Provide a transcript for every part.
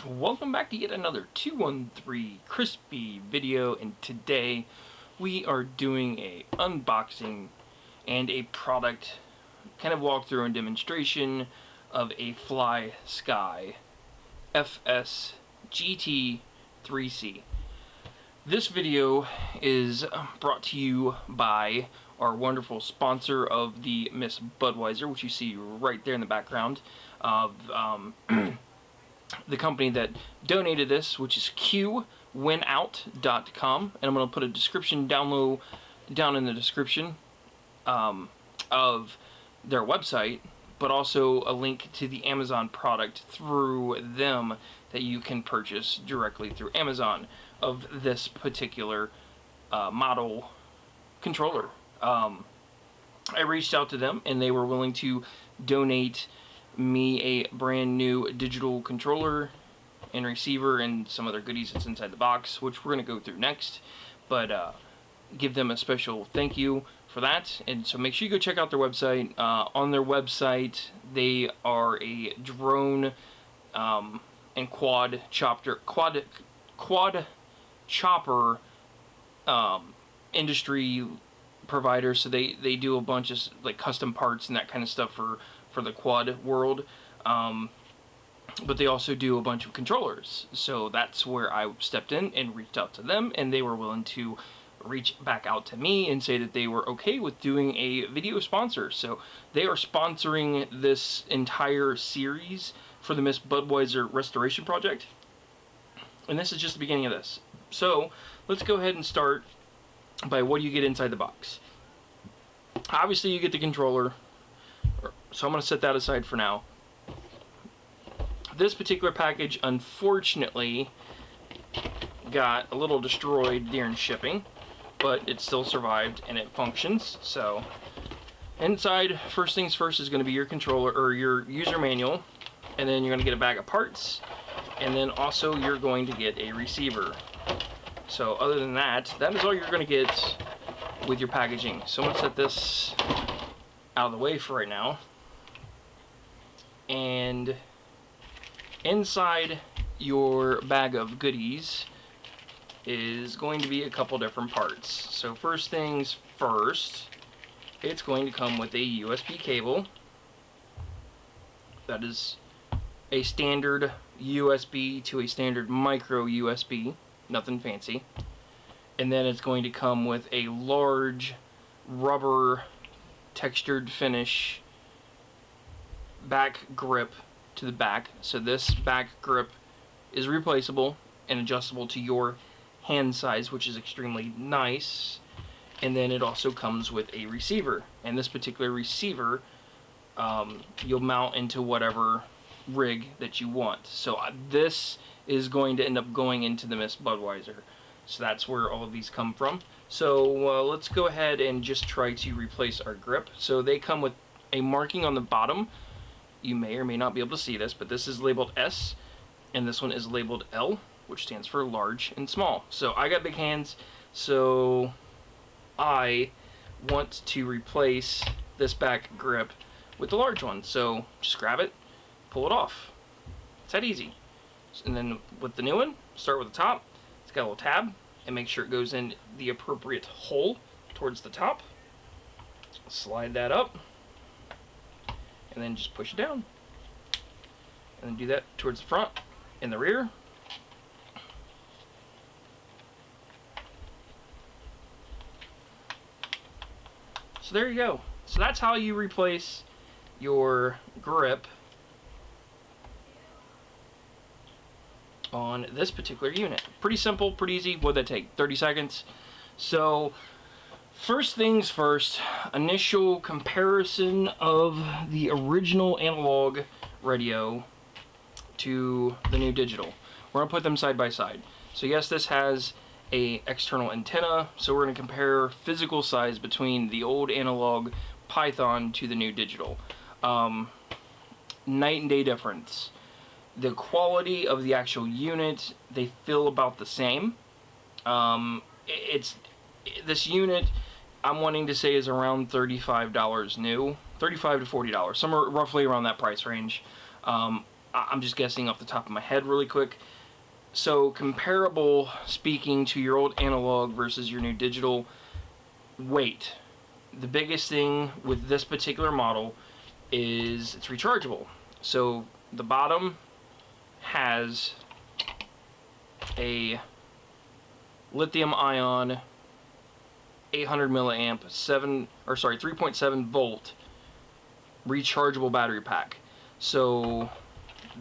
Welcome back to yet another 213 crispy video, and today we are doing a unboxing and a product kind of walkthrough and demonstration of a Flysky FS-GT3C. This video is brought to you by our wonderful sponsor of the Miss Budweiser, which you see right there in the background of the company that donated this, which is qwinout.com, and I'm going to put a description down in the description of their website, but also a link to the Amazon product through them that you can purchase directly through Amazon of this particular model controller. I reached out to them and they were willing to donate me a brand new digital controller and receiver and some other goodies that's inside the box, which we're going to go through next, but give them a special thank you for that. And so make sure you go check out their website. On their website they are a drone and quad chopper industry provider, so they do a bunch of like custom parts and that kind of stuff for the quad world, but they also do a bunch of controllers. So that's where I stepped in and reached out to them, and they were willing to reach back out to me and say that they were okay with doing a video sponsor. So they are sponsoring this entire series for the Miss Budweiser restoration project, and this is just the beginning of this. So let's go ahead and start by what do you get inside the box. Obviously you get the controller, so I'm going to set that aside for now. This particular package unfortunately got a little destroyed during shipping, but it still survived and it functions. So inside, first things first, is going to be your controller or your user manual, and then you're going to get a bag of parts, and then also you're going to get a receiver. So other than that, that is all you're going to get with your packaging. So I'm going to set this out of the way for right now. And inside your bag of goodies is going to be a couple different parts. So first things first, it's going to come with a USB cable. That is a standard USB to a standard micro USB, nothing fancy. And then it's going to come with a large rubber textured finish back grip to the back. So this back grip is replaceable and adjustable to your hand size, which is extremely nice. And then it also comes with a receiver, and this particular receiver you'll mount into whatever rig that you want. So this is going to end up going into the Miss Budweiser. So that's where all of these come from. So let's go ahead and just try to replace our grip. So they come with a marking on the bottom. You may or may not be able to see this, but this is labeled S, and this one is labeled L, which stands for large and small. So I got big hands, so I want to replace this back grip with the large one. So just grab it, pull it off. It's that easy. And then with the new one, start with the top. It's got a little tab, and make sure it goes in the appropriate hole towards the top. Slide that up, and then just push it down. And then do that towards the front and the rear. So there you go. So that's how you replace your grip on this particular unit. Pretty simple, pretty easy. What'd that take? 30 seconds. So first things first, initial comparison of the original analog radio to the new digital. We're going to put them side by side. So yes, this has a external antenna, so we're going to compare physical size between the old analog Python to the new digital. Night and day difference. The quality of the actual unit, they feel about the same. This unit, I'm wanting to say, is around $35 new, $35 to $40, somewhere roughly around that price range. I'm just guessing off the top of my head really quick. So comparable speaking to your old analog versus your new digital, weight. The biggest thing with this particular model is it's rechargeable. So the bottom has a lithium ion 800 milliamp 3.7 volt rechargeable battery pack. So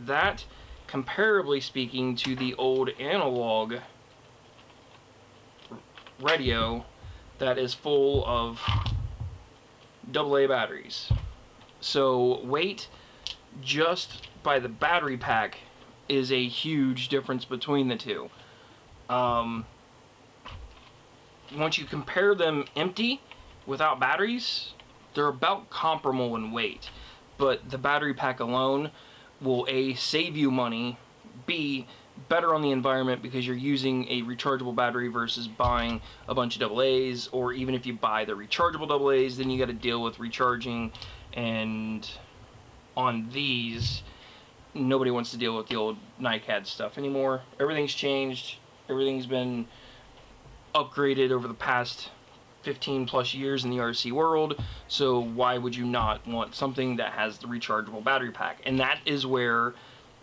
that, comparably speaking to the old analog radio, that is full of AA batteries. So weight, just by the battery pack, is a huge difference between the two. Once you compare them empty, without batteries, they're about comparable in weight. But the battery pack alone will A, save you money, B, better on the environment because you're using a rechargeable battery versus buying a bunch of AA's, or even if you buy the rechargeable AA's, then you got to deal with recharging, and on these, nobody wants to deal with the old NiCad stuff anymore. Everything's changed. Everything's been upgraded over the past 15 plus years in the RC world, so why would you not want something that has the rechargeable battery pack? And that is where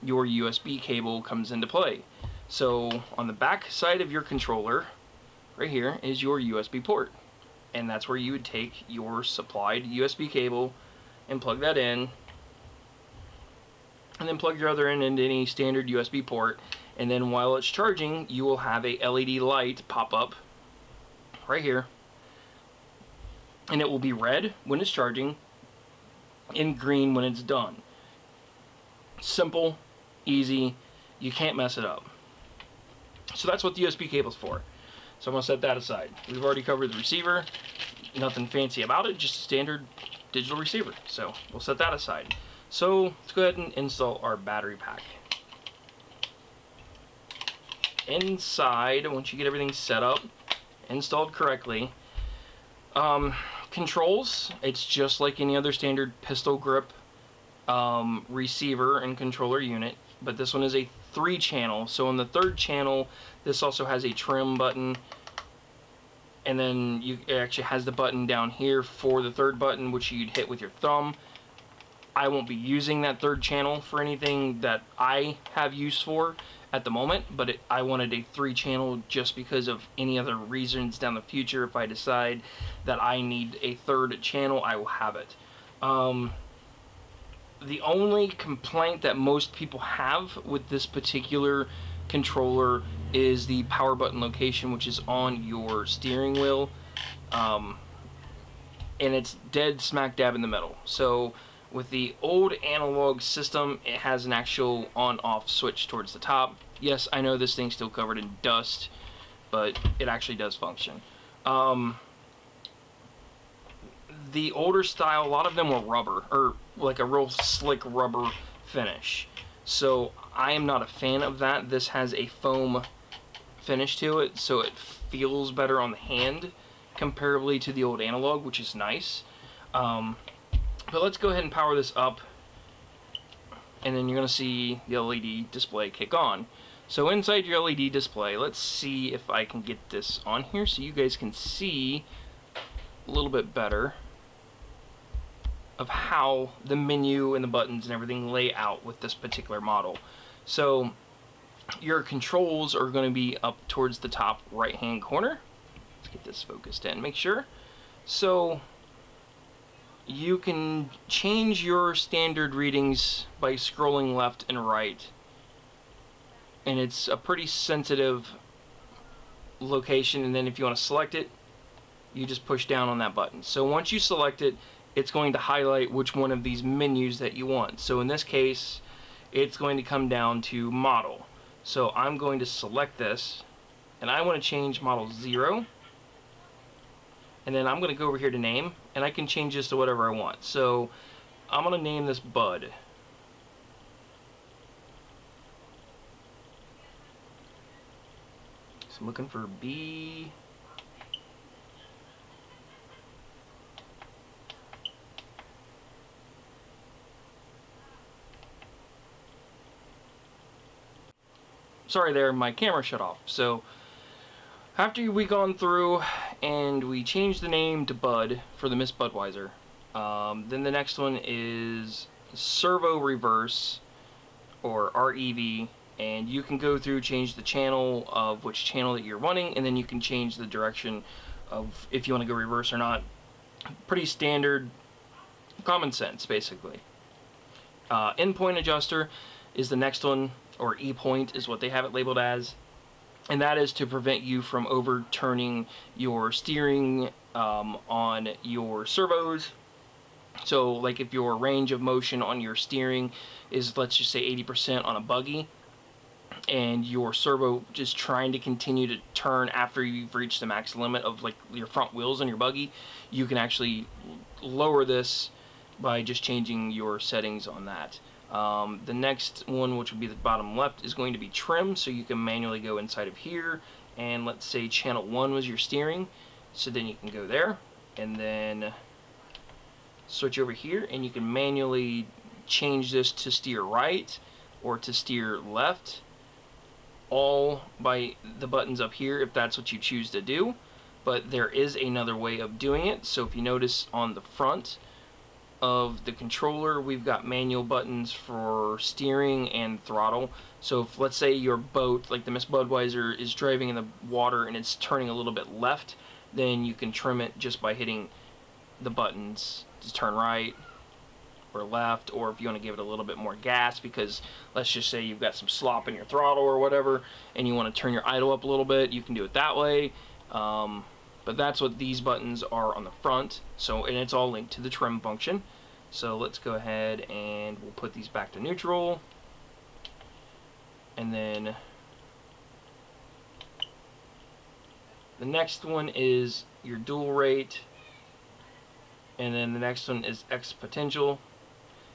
your USB cable comes into play. So on the back side of your controller, right here, is your USB port, and that's where you would take your supplied USB cable and plug that in, and then plug your other end into any standard USB port, and then while it's charging, you will have a LED light pop up right here, and it will be red when it's charging and green when it's done. Simple, easy, you can't mess it up. So that's what the USB cable's for. So I'm going to set that aside. We've already covered the receiver, nothing fancy about it, just a standard digital receiver. So we'll set that aside. So let's go ahead and install our battery pack. Inside, once you get everything set up, installed correctly, controls, it's just like any other standard pistol grip receiver and controller unit, but this one is a 3-channel. So on the 3rd channel, this also has a trim button, and then it actually has the button down here for the 3rd button, which you'd hit with your thumb. I won't be using that 3rd channel for anything that I have use for at the moment, but I wanted a 3-channel just because of any other reasons down the future. If I decide that I need a 3rd channel, I will have it. The only complaint that most people have with this particular controller is the power button location, which is on your steering wheel, and it's dead smack dab in the middle. So with the old analog system, it has an actual on-off switch towards the top. Yes, I know this thing's still covered in dust, but it actually does function. The older style, a lot of them were rubber, or like a real slick rubber finish. So I am not a fan of that. This has a foam finish to it, so it feels better on the hand comparably to the old analog, which is nice. But let's go ahead and power this up, and then you're going to see the LED display kick on. So inside your LED display, let's see if I can get this on here so you guys can see a little bit better of how the menu and the buttons and everything lay out with this particular model. So your controls are going to be up towards the top right hand corner. Let's get this focused in, make sure. So you can change your standard readings by scrolling left and right, and it's a pretty sensitive location, and then if you want to select it, you just push down on that button. So once you select it, it's going to highlight which one of these menus that you want. So in this case, it's going to come down to model. So I'm going to select this, and I want to change model 0, and then I'm going to go over here to name, and I can change this to whatever I want. So I'm going to name this Bud. So I'm looking for B. sorry there, my camera shut off. So after we gone through and we changed the name to Bud for the Miss Budweiser, then the next one is servo reverse, or REV, and you can go through, change the channel of which channel that you're running, and then you can change the direction of if you want to go reverse or not. Pretty standard, common sense, basically. Endpoint adjuster is the next one, or E-point is what they have it labeled as, and that is to prevent you from overturning your steering on your servos. So like if your range of motion on your steering is, let's just say 80% on a buggy, and your servo just trying to continue to turn after you've reached the max limit of like your front wheels on your buggy, you can actually lower this by just changing your settings on that. The next one, which would be the bottom left, is going to be trim, so you can manually go inside of here, and let's say channel 1 was your steering, so then you can go there, and then switch over here, and you can manually change this to steer right or to steer left, all by the buttons up here if that's what you choose to do. But there is another way of doing it. So if you notice on the front of the controller, we've got manual buttons for steering and throttle. So if, let's say, your boat, like the Miss Budweiser, is driving in the water and it's turning a little bit left, then you can trim it just by hitting the buttons to turn right or left, or if you want to give it a little bit more gas, because let's just say you've got some slop in your throttle or whatever and you want to turn your idle up a little bit, you can do it that way. But that's what these buttons are on the front. So, and it's all linked to the trim function. So let's go ahead and we'll put these back to neutral, and then the next one is your dual rate, and then the next one is X potential.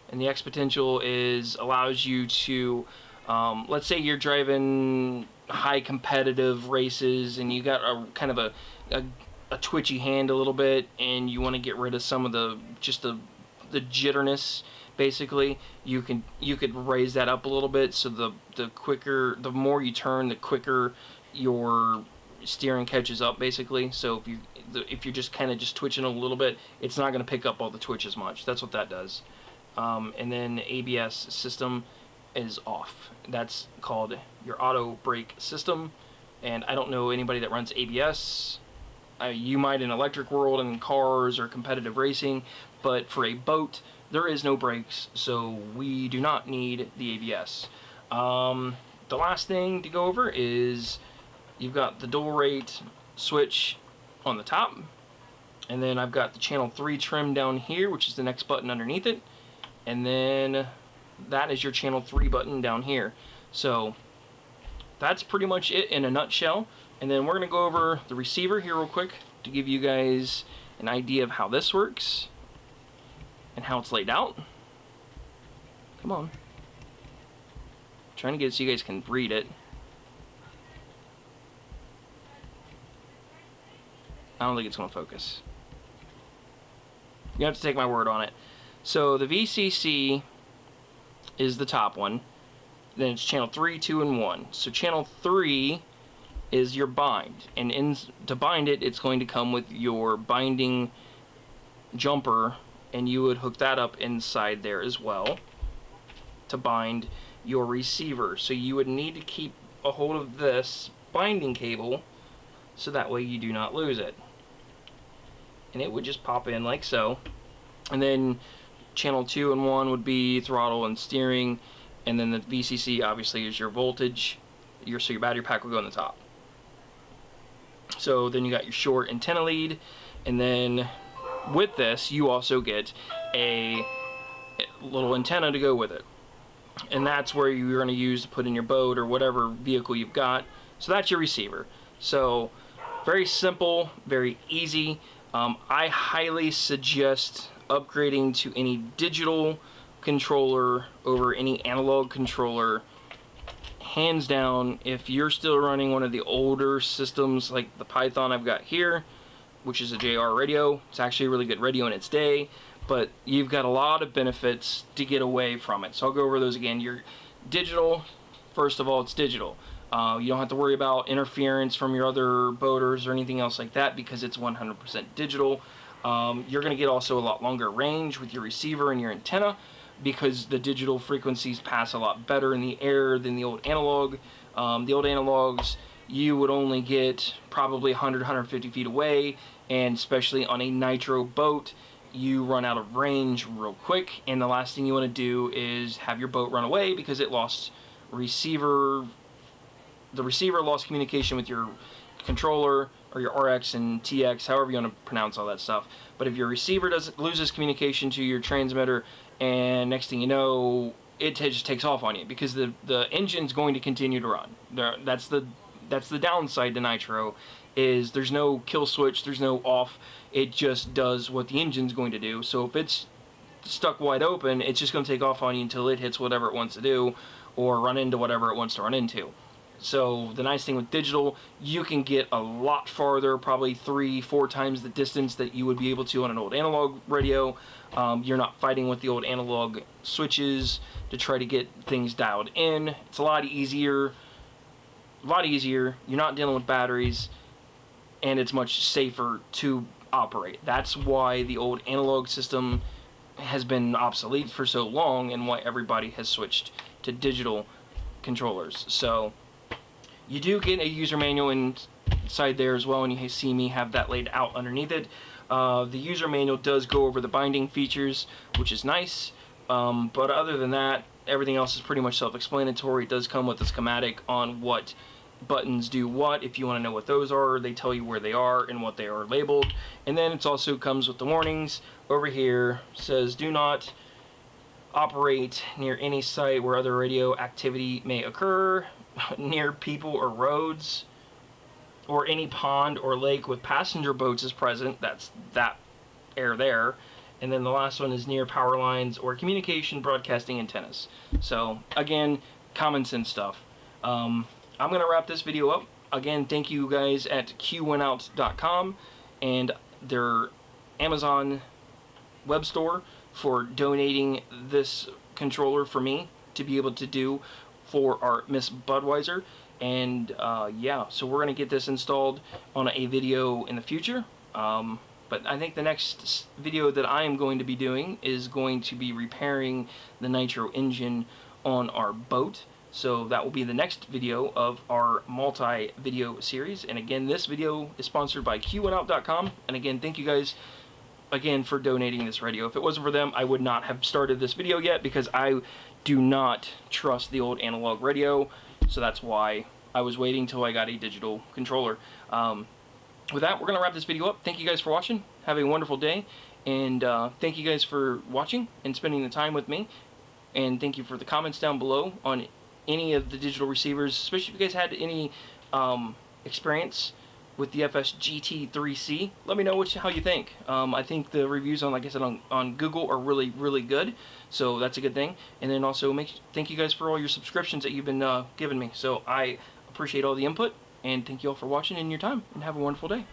And the X potential allows you to, let's say you're driving high competitive races and you got a kind of a twitchy hand a little bit, and you want to get rid of some of the jitterness. Basically, you could raise that up a little bit, so the more you turn, the quicker your steering catches up, basically. So if you're just kind of just twitching a little bit, it's not going to pick up all the twitch as much. That's what that does. And then ABS system is off. That's called your auto brake system, and I don't know anybody that runs ABS. You might in electric world and cars or competitive racing, but for a boat there is no brakes, so we do not need the ABS. The last thing to go over is you've got the dual rate switch on the top, and then I've got the channel 3 trim down here, which is the next button underneath it, and then that is your channel 3 button down here. So that's pretty much it in a nutshell. And then we're going to go over the receiver here real quick to give you guys an idea of how this works and how it's laid out. Come on. I'm trying to get it so you guys can read it. I don't think it's going to focus. You have to take my word on it. So the VCC is the top one. Then it's channel 3, 2, and 1. So channel 3 is your bind, and to bind it, it's going to come with your binding jumper, and you would hook that up inside there as well to bind your receiver. So you would need to keep a hold of this binding cable so that way you do not lose it, and it would just pop in like so. And then channel 2 and 1 would be throttle and steering, and then the VCC obviously is your voltage. So your battery pack will go on the top. So then you got your short antenna lead, and then with this you also get a little antenna to go with it, and that's where you're going to use to put in your boat or whatever vehicle you've got. So that's your receiver. So very simple, very easy. I highly suggest upgrading to any digital controller over any analog controller. Hands down, if you're still running one of the older systems like the Python I've got here, which is a JR radio, it's actually a really good radio in its day, but you've got a lot of benefits to get away from it. So I'll go over those again. Your digital, first of all, it's digital. You don't have to worry about interference from your other boaters or anything else like that because it's 100% digital. You're going to get also a lot longer range with your receiver and your antenna because the digital frequencies pass a lot better in the air than the old analog. The old analogs, you would only get probably 100, 150 feet away, and especially on a nitro boat, you run out of range real quick, and the last thing you want to do is have your boat run away because it lost receiver. The receiver lost communication with your controller or your RX and TX, however you want to pronounce all that stuff. But if your receiver loses communication to your transmitter, and next thing you know, it just takes off on you because the engine's going to continue to run. That's the downside to nitro, is there's no kill switch, there's no off. It just does what the engine's going to do. So if it's stuck wide open, it's just going to take off on you until it hits whatever it wants to do or run into whatever it wants to run into. So the nice thing with digital, you can get a lot farther, probably 3-4 times the distance that you would be able to on an old analog radio. You're not fighting with the old analog switches to try to get things dialed in. It's a lot easier. You're not dealing with batteries, and it's much safer to operate. That's why the old analog system has been obsolete for so long, and why everybody has switched to digital controllers. So you do get a user manual inside there as well, and you see me have that laid out underneath it. The user manual does go over the binding features, which is nice, but other than that, everything else is pretty much self-explanatory. It does come with a schematic on what buttons do what. If you want to know what those are, they tell you where they are and what they are labeled. And then it also comes with the warnings. Over here says do not operate near any site where other radio activity may occur, near people or roads, or any pond or lake with passenger boats is present. That's that air there. And then the last one is near power lines or communication broadcasting antennas. So again, common sense stuff. I'm going to wrap this video up. Again, thank you guys at qwentout.com and their Amazon web store for donating this controller for me to be able to do for our Miss Budweiser. And yeah, so we're going to get this installed on a video in the future. But I think the next video that I am going to be doing is going to be repairing the nitro engine on our boat. So that will be the next video of our multi-video series. And again, this video is sponsored by qwentout.com. And again, thank you guys again for donating this radio. If it wasn't for them, I would not have started this video yet because I do not trust the old analog radio. So that's why I was waiting till I got a digital controller. With that, we're going to wrap this video up. Thank you guys for watching. Have a wonderful day. And thank you guys for watching and spending the time with me. And thank you for the comments down below on any of the digital receivers, especially if you guys had any experience with the FS-GT3C. Let me know how you think. I think the reviews on, like I said, on Google are really good, so that's a good thing. And then also thank you guys for all your subscriptions that you've been giving me. So I appreciate all the input, and thank you all for watching and your time, and have a wonderful day.